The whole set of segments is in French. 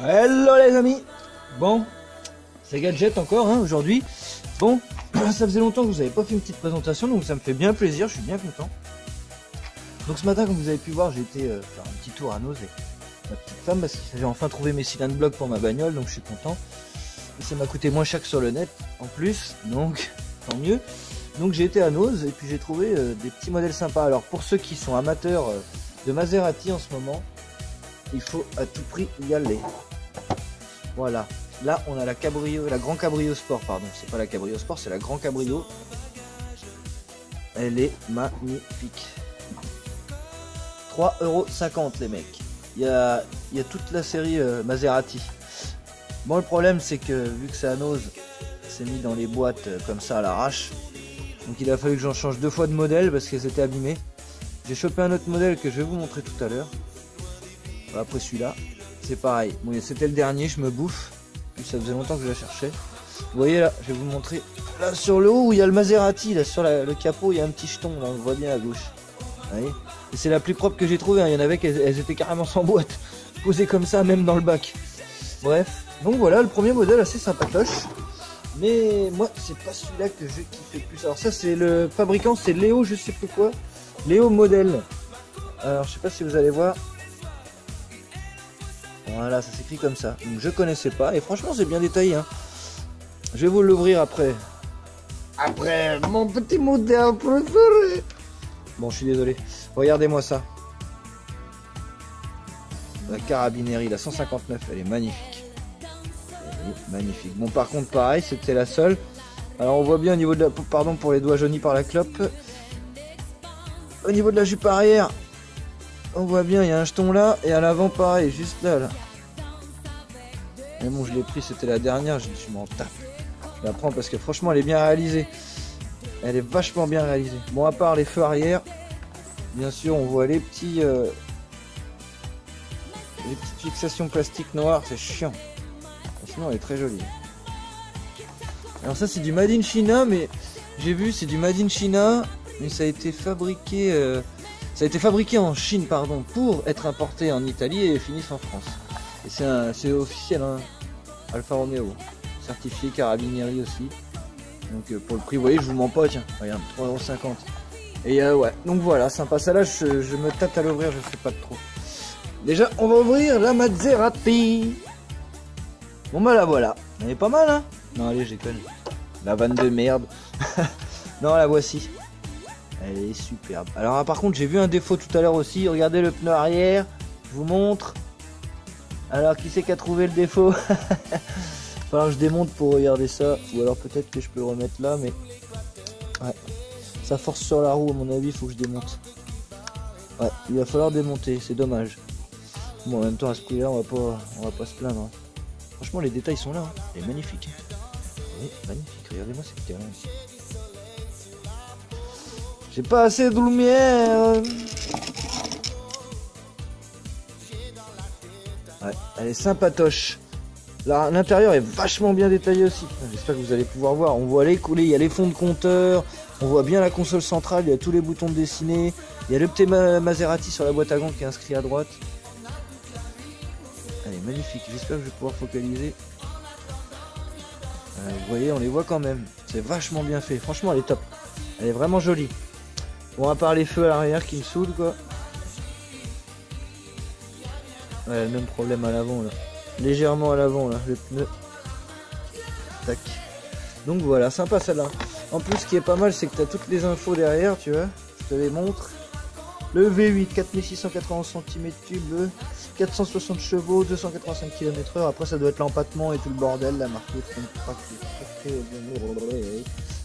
Hello les amis. Bon, c'est Gadget encore aujourd'hui. Bon, ça faisait longtemps que vous n'avez pas fait une petite présentation, donc ça me fait bien plaisir, je suis bien content. Donc ce matin, comme vous avez pu voir, j'ai été faire un petit tour à Noz avec ma petite femme parce que j'ai enfin trouvé mes cylindres blocs pour ma bagnole, donc je suis content. Et ça m'a coûté moins cher que sur le net en plus, donc tant mieux. Donc j'ai été à Noz et puis j'ai trouvé des petits modèles sympas. Alors pour ceux qui sont amateurs de Maserati en ce moment, il faut à tout prix y aller. Voilà, là on a la Cabrio, la Grand Cabrio Sport, pardon, c'est pas la Cabrio Sport, c'est la Grand Cabrio. Elle est magnifique. 3,50 € les mecs. Il y a toute la série Maserati. Bon, le problème c'est que vu que c'est à Noz, c'est mis dans les boîtes comme ça à l'arrache. Donc il a fallu que j'en change 2 fois de modèle parce qu'elles étaient abîmées. J'ai chopé un autre modèle que je vais vous montrer tout à l'heure. Après celui-là, c'est pareil. Bon, c'était le dernier, je me bouffe. Puis ça faisait longtemps que je la cherchais. Vous voyez là, je vais vous montrer. Là sur le haut où il y a le Maserati, là sur le capot, il y a un petit jeton, là on le voit bien à gauche. Vous voyez ? Et c'est la plus propre que j'ai trouvée, hein. Il y en avait elles étaient carrément sans boîte. Posées comme ça, même dans le bac. Bref, donc voilà, le premier modèle assez sympatoche. Mais moi, c'est pas celui-là que je kiffe le plus. Alors ça, c'est le fabricant, c'est Léo, je sais plus quoi. Léo Modèle. Alors, je sais pas si vous allez voir. Voilà, ça s'écrit comme ça. Donc je connaissais pas et franchement c'est bien détaillé. Hein. Je vais vous l'ouvrir après. Après mon petit modèle préféré. Bon, je suis désolé. Regardez-moi ça. La carabinerie, la 159, elle est magnifique. Elle est magnifique. Bon, par contre, pareil, c'était la seule. Alors on voit bien au niveau de la... Pardon pour les doigts jaunis par la clope. Au niveau de la jupe arrière, on voit bien, il y a un jeton là. Et à l'avant, pareil, juste là, là. Mais bon, je l'ai pris, c'était la dernière, je m'en tape. Je la prends parce que franchement, elle est bien réalisée. Elle est vachement bien réalisée. Bon, à part les feux arrière, bien sûr, on voit les petites fixations plastiques noires, c'est chiant. Sinon, elle est très jolie. Alors ça, c'est du Made in China, mais j'ai vu, c'est du Made in China, mais ça a été fabriqué, en Chine, pardon, pour être importé en Italie et finisse en France. Et c'est officiel, hein. Alfa Romeo, certifié carabinerie aussi. Donc pour le prix, vous voyez, je vous mens pas, tiens, regarde, 3,50 €. Et ouais, donc voilà, sympa. Ça là, je me tâte à l'ouvrir, je sais pas de trop. Déjà, on va ouvrir la Maserati. Bon bah la voilà, elle est pas mal, hein. Non allez, j'ai connu. La vanne de merde. Non, la voici. Elle est superbe. Alors par contre, j'ai vu un défaut tout à l'heure aussi. Regardez le pneu arrière, je vous montre. Alors qui c'est qui a trouvé le défaut? Falloir que je démonte pour regarder ça. Ou alors peut-être que je peux le remettre là, mais ouais, ça force sur la roue à mon avis, il faut que je démonte. Ouais, il va falloir démonter, c'est dommage. Bon, en même temps à ce prix là on va pas se plaindre, hein. Franchement les détails sont là, hein. Elle est magnifique. Elle est magnifique, regardez-moi cette terrain ici. J'ai pas assez de lumière. Ouais, elle est sympatoche. Là, l'intérieur est vachement bien détaillé aussi. J'espère que vous allez pouvoir voir. On voit les coulées, il y a les fonds de compteur. On voit bien la console centrale, il y a tous les boutons dessinés. Il y a le petit Maserati sur la boîte à gants qui est inscrit à droite. Elle est magnifique. J'espère que je vais pouvoir focaliser. Vous voyez, on les voit quand même. C'est vachement bien fait. Franchement, elle est top. Elle est vraiment jolie. Bon, à part les feux à l'arrière qui me saoulent, quoi. Ouais, le même problème à l'avant, là. Légèrement à l'avant, là, le pneu. Tac. Donc voilà, sympa celle-là. En plus, ce qui est pas mal, c'est que tu as toutes les infos derrière, tu vois. Je te les montre. Le V8, 4680 cm3, 460 chevaux, 285 km/h. Après, ça doit être l'empattement et tout le bordel, la marque.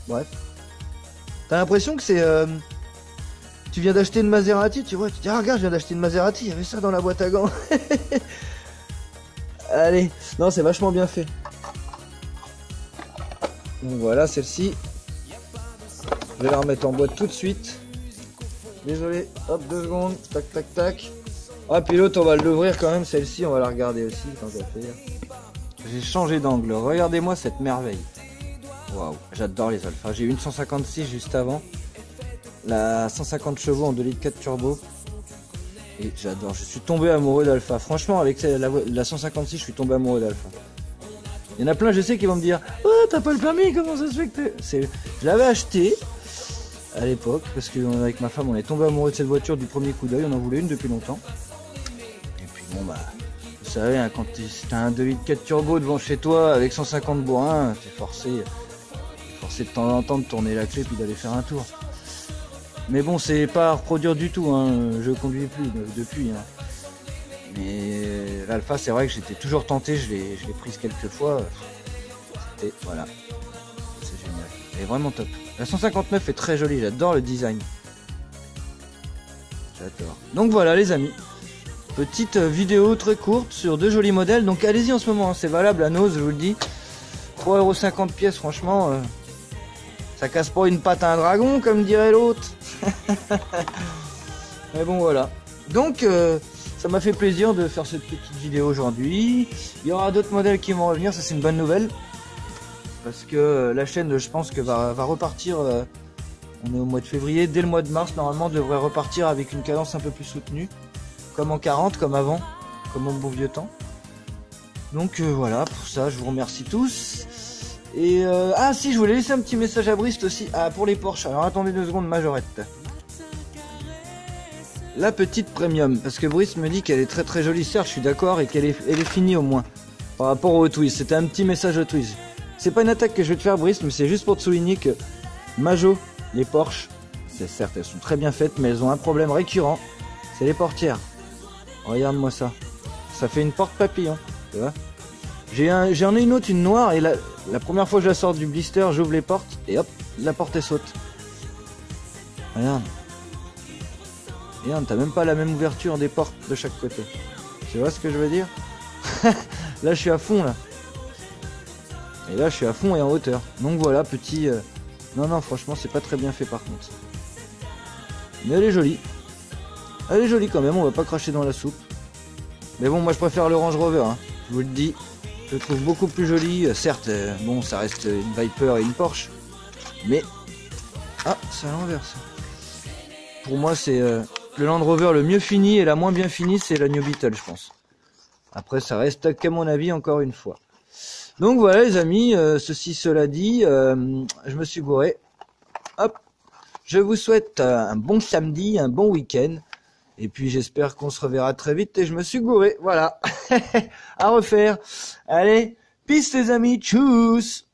Bref. T'as l'impression que c'est... Tu viens d'acheter une Maserati, tu vois, tu te dis, ah regarde, je viens d'acheter une Maserati, il y avait ça dans la boîte à gants. Allez, non, c'est vachement bien fait. Donc voilà, celle-ci. Je vais la remettre en boîte tout de suite. Désolé, hop, 2 secondes, tac, tac, tac. Ah, puis l'autre, on va l'ouvrir quand même, celle-ci, on va la regarder aussi, tant qu'à faire. J'ai changé d'angle, regardez-moi cette merveille. Waouh, j'adore les Alpha. J'ai eu une 156 juste avant. La 150 chevaux en 2,4 litres turbo. Et j'adore, je suis tombé amoureux d'Alpha. Franchement, avec la 156, je suis tombé amoureux d'Alpha. Il y en a plein, je sais, qui vont me dire « Oh, t'as pas le permis, comment ça se fait que t'es... » Je l'avais acheté à l'époque, parce qu'avec ma femme, on est tombé amoureux de cette voiture du premier coup d'œil. On en voulait une depuis longtemps. Et puis bon, bah, vous savez, hein, quand t'as un 2,4 litres turbo devant chez toi, avec 150 bourrins, t'es forcé de temps en temps de tourner la clé puis d'aller faire un tour. Mais bon, c'est pas à reproduire du tout, hein. Je conduis plus depuis. Hein. Mais l'Alpha, c'est vrai que j'étais toujours tenté, je l'ai prise quelques fois. C'était, voilà, c'est génial. Elle est vraiment top. La 159 est très jolie, j'adore le design. J'adore. Donc voilà les amis, petite vidéo très courte sur deux jolis modèles. Donc allez-y en ce moment, hein. C'est valable à Nose, je vous le dis. 3,50 € pièce, franchement, ça casse pas une patte à un dragon, comme dirait l'autre. Mais bon voilà. Donc ça m'a fait plaisir de faire cette petite vidéo aujourd'hui. Il y aura d'autres modèles qui vont revenir, ça c'est une bonne nouvelle. Parce que la chaîne, je pense que va repartir, on est au mois de février, dès le mois de mars, normalement, devrait repartir avec une cadence un peu plus soutenue. Comme en 40, comme avant, comme au bon vieux temps. Donc voilà, pour ça, je vous remercie tous. Et ah si, je voulais laisser un petit message à Brist aussi, pour les Porsche. Alors attendez 2 secondes, Majorette. La petite premium, parce que Brice me dit qu'elle est très très jolie, certes je suis d'accord, et qu'elle est finie au moins, par rapport au Twiz. C'était un petit message au Twiz. C'est pas une attaque que je vais te faire Brice, mais c'est juste pour te souligner que Majo, les Porsche, c'est certes elles sont très bien faites, mais elles ont un problème récurrent, c'est les portières. Regarde-moi ça, ça fait une porte papillon, tu vois. J'en ai une autre, une noire, et la première fois que je la sors du blister, j'ouvre les portes, et hop, la porte elle saute. Regarde. Regarde, t'as même pas la même ouverture des portes de chaque côté. Tu vois ce que je veux dire? Là, je suis à fond, là. Et là, je suis à fond et en hauteur. Donc voilà, petit... Non, franchement, c'est pas très bien fait, par contre. Mais elle est jolie. Elle est jolie quand même, on va pas cracher dans la soupe. Mais bon, moi, je préfère le Range Rover, hein. Je vous le dis. Je le trouve beaucoup plus joli. Certes, bon, ça reste une Viper et une Porsche. Mais... Ah, c'est à l'envers, ça. Pour moi, c'est... le Land Rover le mieux fini et la moins bien finie, c'est la New Beetle, je pense. Après, ça reste qu'à mon avis, encore une fois. Donc voilà, les amis, cela dit, je me suis gouré. Hop, je vous souhaite un bon samedi, un bon week-end. Et puis, j'espère qu'on se reverra très vite. Et je me suis gouré, voilà. À refaire. Allez, peace les amis, tchuss.